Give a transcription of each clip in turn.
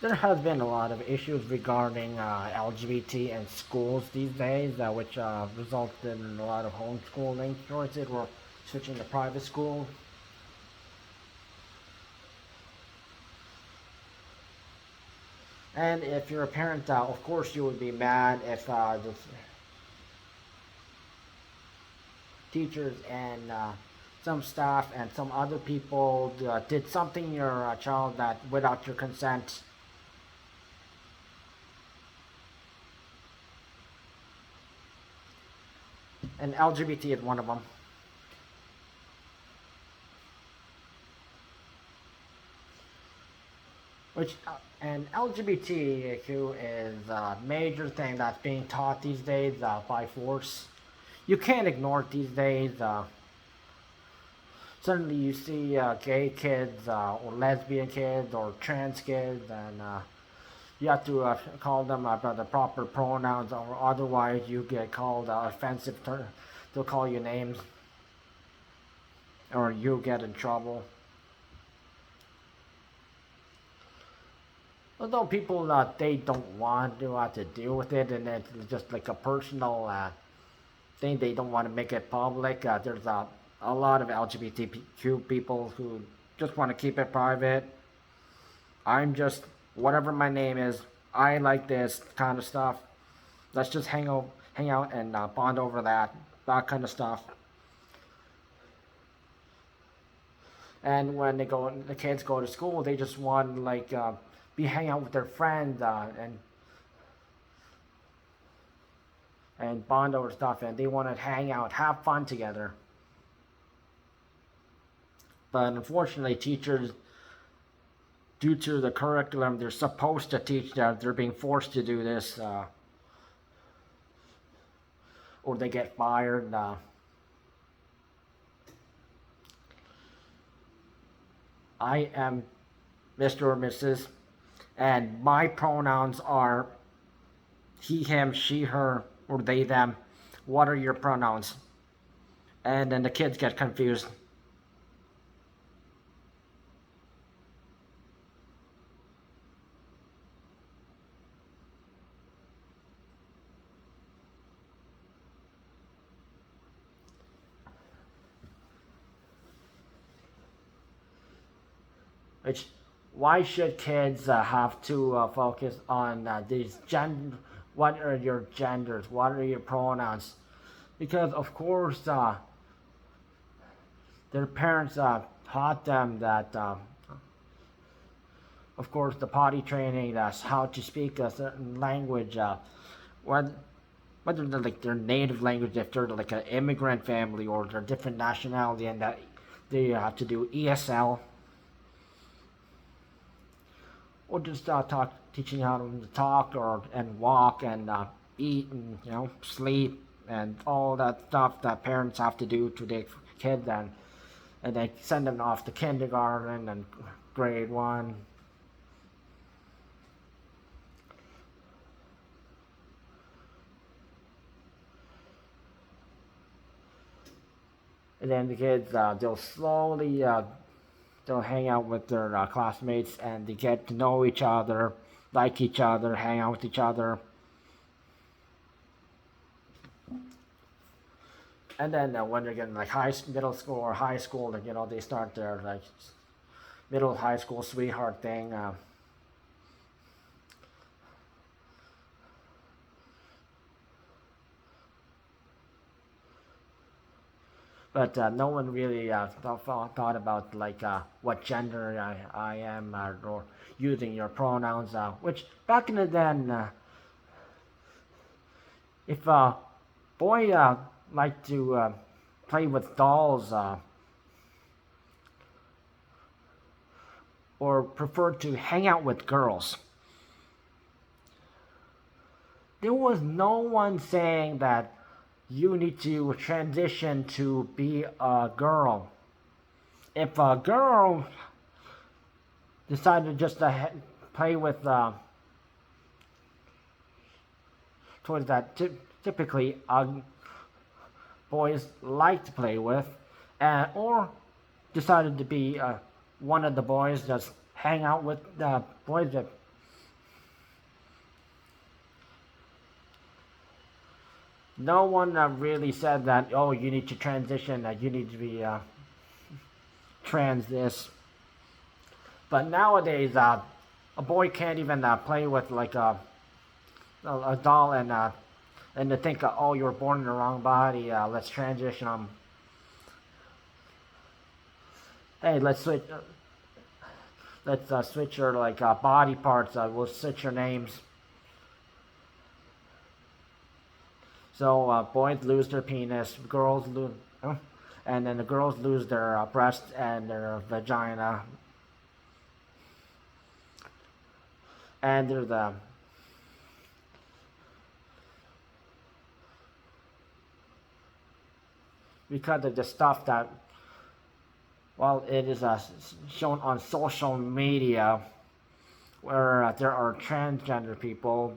There has been a lot of issues regarding LGBT in schools these days, which resulted in a lot of homeschooling choices or switching to private school. And if you're a parent, of course you would be mad if the teachers and some staff and some other people did something to your child that without your consent. And LGBT is one of them. Which and LGBTQ is a major thing that's being taught these days by force. You can't ignore it these days. Suddenly you see gay kids or lesbian kids or trans kids, and you have to call them by the proper pronouns, or otherwise you get called offensive. They'll call you names, or you'll get in trouble. Although people they don't want to have to deal with it, and it's just like a personal thing. They don't want to make it public. There's a lot of LGBTQ people who just want to keep it private. I'm just whatever my name is. I like this kind of stuff. Let's just hang out, and bond over that kind of stuff. And when the kids go to school, they just want to like be hang out with their friends and bond over stuff, and they want to hang out, have fun together. But unfortunately, teachers, due to the curriculum, they're supposed to teach that they're being forced to do this, or they get fired. I am Mr. or Mrs. and my pronouns are he, him, she, her, or they, them. What are your pronouns? And then the kids get confused. Which, why should kids have to focus on these gender? What are your genders? What are your pronouns? Because of course their parents taught them that. Of course, the potty training, that's how to speak a certain language. Whether whether they're like their native language, if they're like an immigrant family or they're different nationality, and that they have to do ESL, or just teaching how to talk or and walk and eat and sleep and all that stuff that parents have to do to their kids, and they send them off to kindergarten and grade one. And then the kids they'll slowly they'll hang out with their classmates, and they get to know each other, like each other, hang out with each other. And then when they're getting like middle school or high school, like, they start their like middle high school sweetheart thing. But no one really thought about like what gender I am, or using your pronouns. Which back in the then, if a boy liked to play with dolls, or preferred to hang out with girls, there was no one saying that you need to transition to be a girl. If a girl decided just to play with toys that typically boys like to play with, or decided to be one of the boys, just hang out with the boys that No one really said that, oh, you need to transition, that you need to be trans this. But nowadays, a boy can't even play with like a doll and to think, oh, you were born in the wrong body. Let's transition them. Hey, let's switch your like body parts. We'll switch your names. So boys lose their penis, girls lose, and then the girls lose their breast and their vagina, and there's because of the stuff that, well, it is shown on social media where there are transgender people,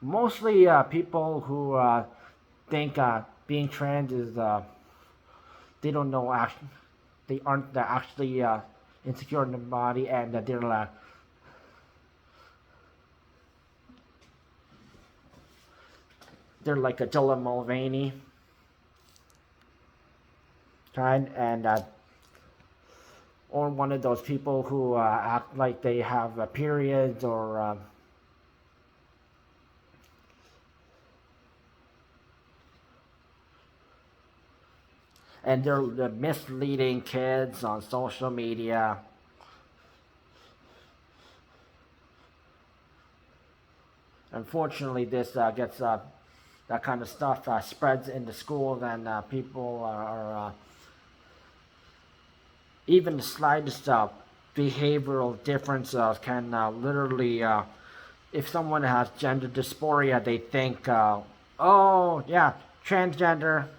mostly people who think being trans is they don't know actually they aren't actually insecure in the body, and that they're like a Dylan Mulvaney kind, and or one of those people who act like they have periods, or and they're misleading kids on social media. Unfortunately, this gets that kind of stuff spreads in the schools, and people are even the slightest behavioral difference can literally, if someone has gender dysphoria, they think, oh yeah, transgender.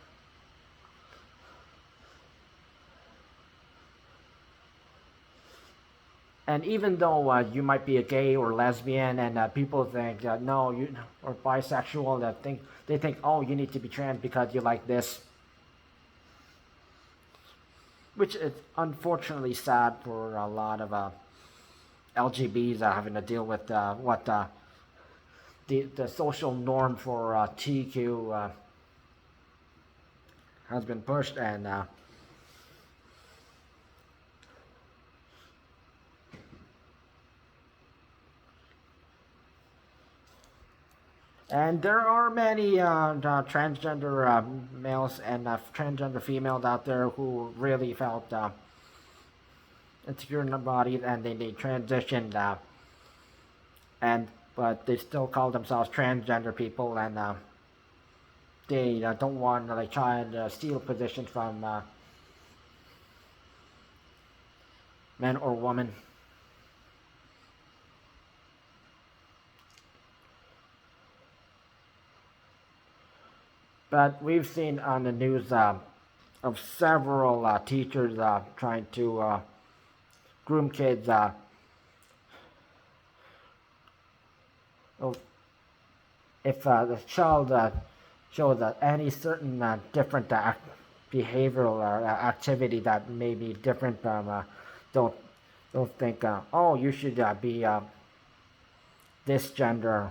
And even though you might be a gay or lesbian, and people think no, you or bisexual, that they think, oh, you need to be trans because you like this, which is unfortunately sad for a lot of LGBTs having to deal with what the social norm for TQ has been pushed, and there are many transgender males and transgender females out there who really felt insecure in their bodies, and they transitioned, and but they still call themselves transgender people, and they don't want to like try and steal positions from men or women. But we've seen on the news of several teachers trying to groom kids. If the child shows any certain different behavioral or activity that may be different from, don't think, oh, you should be this gender.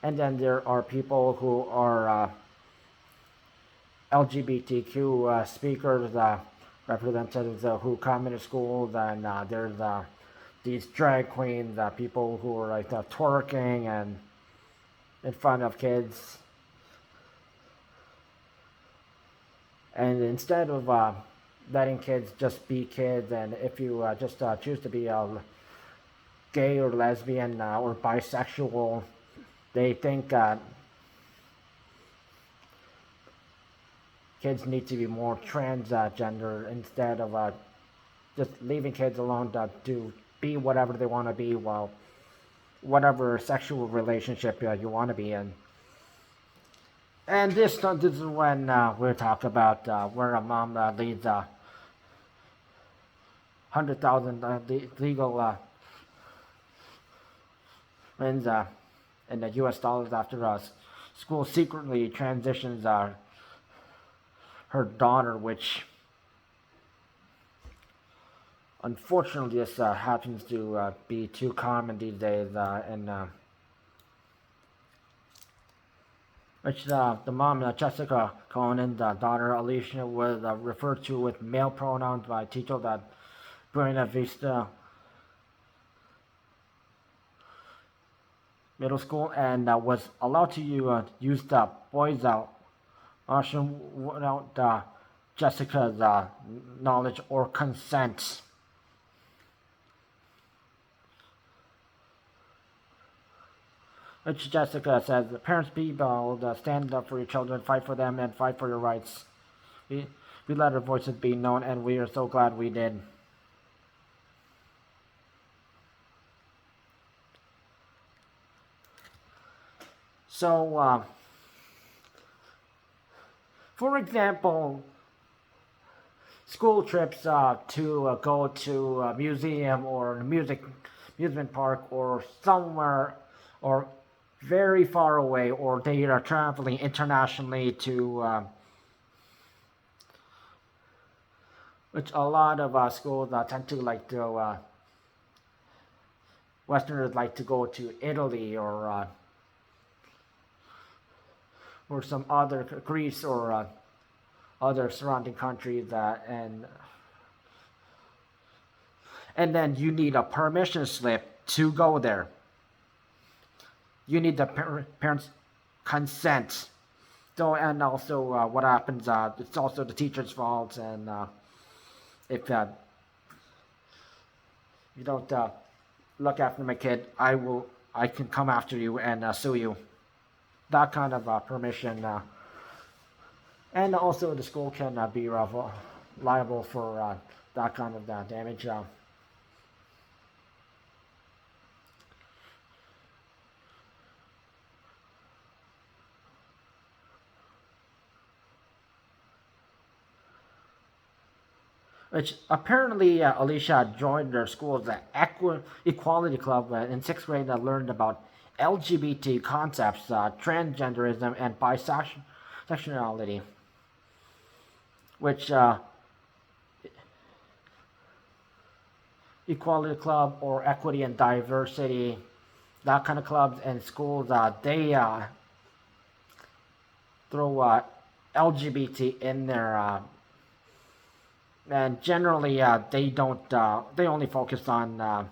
And then there are people who are LGBTQ speakers, representatives who come into schools, and there's these drag queens, people who are like twerking and in front of kids. And instead of letting kids just be kids, and if you just choose to be gay or lesbian or bisexual, they think kids need to be more transgender, instead of just leaving kids alone to be whatever they want to be, while whatever sexual relationship you want to be in. And this is when we'll talk about where a mom leads 100,000 legal wins in the U.S. dollars after school secretly transitions her daughter, which Unfortunately, this happens to be too common these days, and which the mom, Jessica Konen, the daughter Alicia, was referred to with male pronouns by teachers at Buena Vista Middle School, and was allowed to use the boys' washroom without Jessica's knowledge or consent. Which Jessica says, parents be bold, stand up for your children, fight for them, and fight for your rights. We, we let our voices be known, and we are so glad we did. So, for example, school trips to go to a museum or a amusement park or somewhere or very far away, or they are traveling internationally to which a lot of schools tend to like to Westerners like to go to Italy or some other Greece or other surrounding countries, and then you need a permission slip to go there. You need the parents' consent. So, and also what happens, it's also the teacher's fault, and if you don't look after my kid, I can come after you and sue you. That kind of permission, and also the school can be liable for that kind of damage. Which apparently Alicia joined their school's equality club in sixth grade that learned about LGBT concepts, transgenderism, and bisexuality, which equality club or equity and diversity, that kind of clubs and schools, they throw LGBT in there. And generally, they don't. They only focus on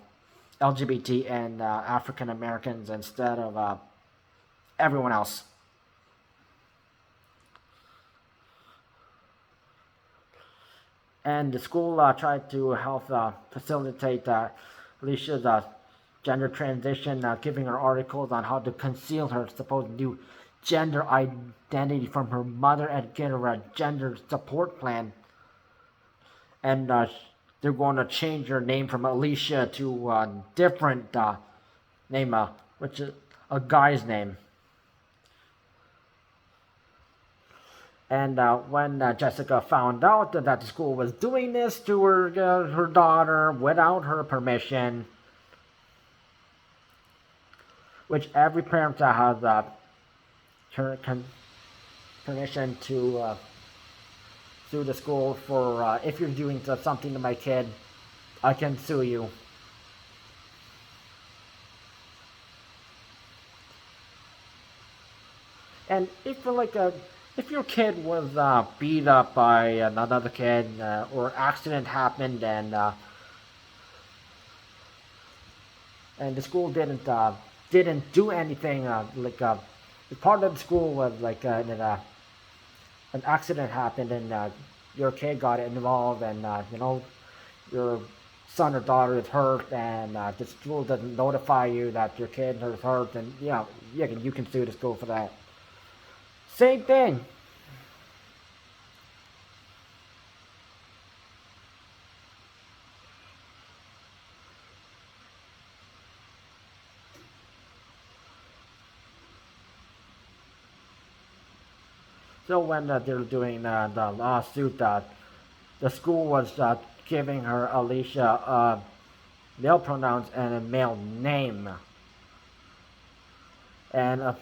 LGBT and African Americans instead of everyone else. And the school tried to help facilitate Alicia's gender transition, giving her articles on how to conceal her supposed new gender identity from her mother and get her a gender support plan. And they're going to change her name from Alicia to a different name, which is a guy's name. And when Jessica found out that the school was doing this to her daughter without her permission, which every parent has permission to sue the school for if you're doing something to my kid, I can sue you. And if your kid was beat up by another kid or accident happened and the school didn't do anything part of the school was an accident happened and your kid got involved and your son or daughter is hurt and the school doesn't notify you that your kid is hurt, and you can sue the school for that. Same thing. So when they're doing the lawsuit, the school was giving her Alicia male pronouns and a male name, and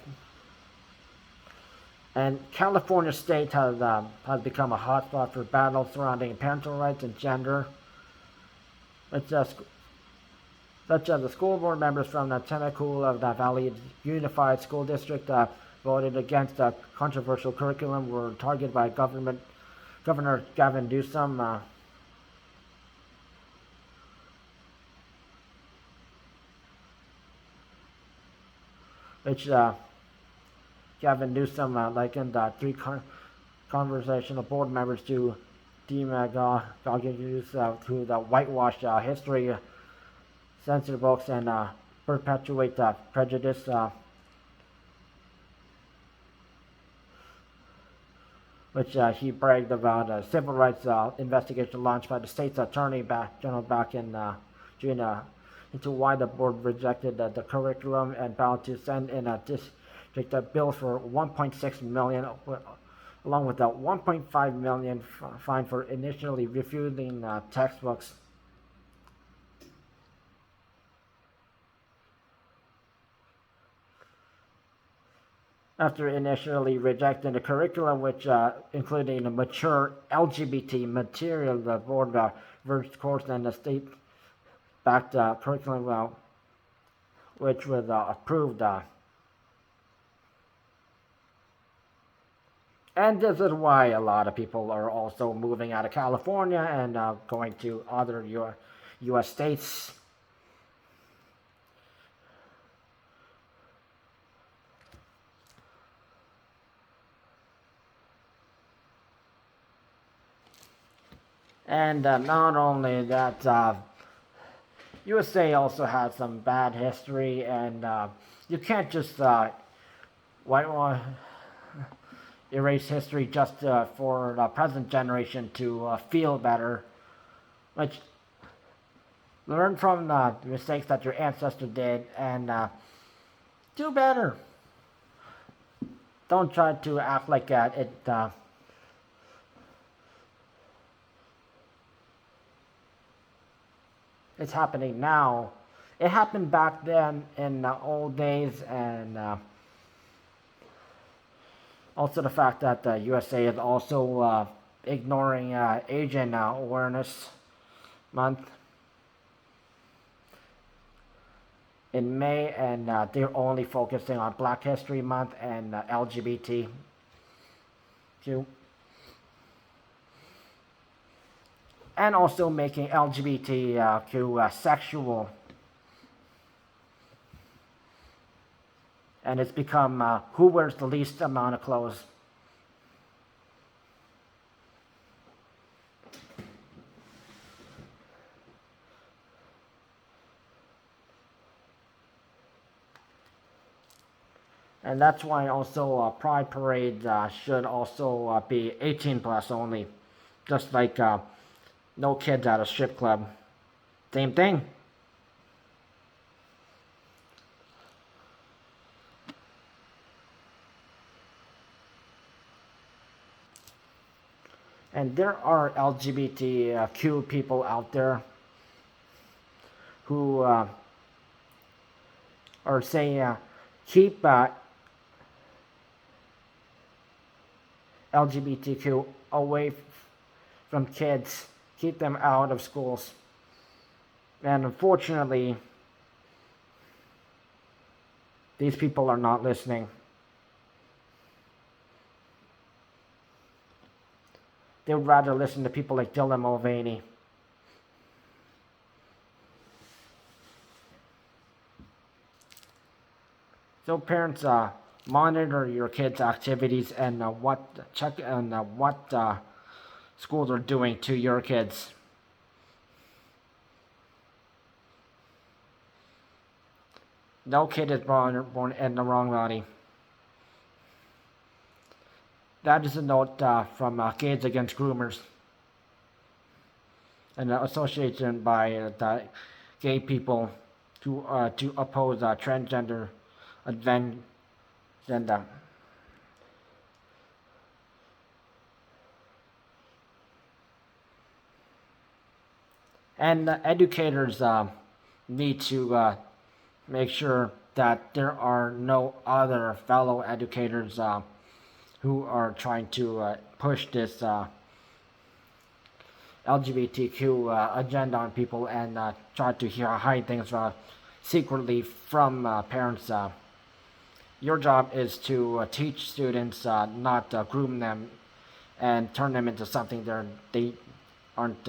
California state has become a hotspot for battles surrounding parental rights and gender. which such as the school board members from the Temecula Valley Unified School District voted against the controversial curriculum were targeted by Governor Gavin Newsom. Which Gavin Newsom likened three conversational board members to demagogues who whitewash history, censor books, and perpetuate prejudice. Which he bragged about a civil rights investigation launched by the state's attorney general back in June into why the board rejected the curriculum and vowed to send in a district bill for $1.6 million, along with a $1.5 million fine for initially refusing textbooks. After initially rejecting the curriculum, which including a mature LGBT material, the board reversed course and the state-backed curriculum, which was approved. And this is why a lot of people are also moving out of California and going to other U.S. states. And not only that, USA also has some bad history, and you can't just erase history just for the present generation to feel better. Which learn from the mistakes that your ancestors did and do better. Don't try to act like it's happening now. It happened back then in the old days, and also the fact that the USA is also ignoring Asian Awareness Month in May, and they're only focusing on Black History Month and LGBTQ. And also making LGBTQ sexual. And it's become who wears the least amount of clothes. And that's why also Pride Parade should also be 18 plus only. Just like no kids at a strip club. Same thing. And there are LGBTQ people out there who are saying keep LGBTQ away from kids. Keep them out of schools. And unfortunately, these people are not listening. They would rather listen to people like Dylan Mulvaney. So parents, monitor your kids' activities and check on what schools are doing to your kids. No kid is born in the wrong body. That is a note from Gays Against Groomers, an association by the gay people to oppose transgender agenda. And educators need to make sure that there are no other fellow educators who are trying to push this LGBTQ agenda on people and try to hide things secretly from parents. Your job is to teach students, not groom them and turn them into something they aren't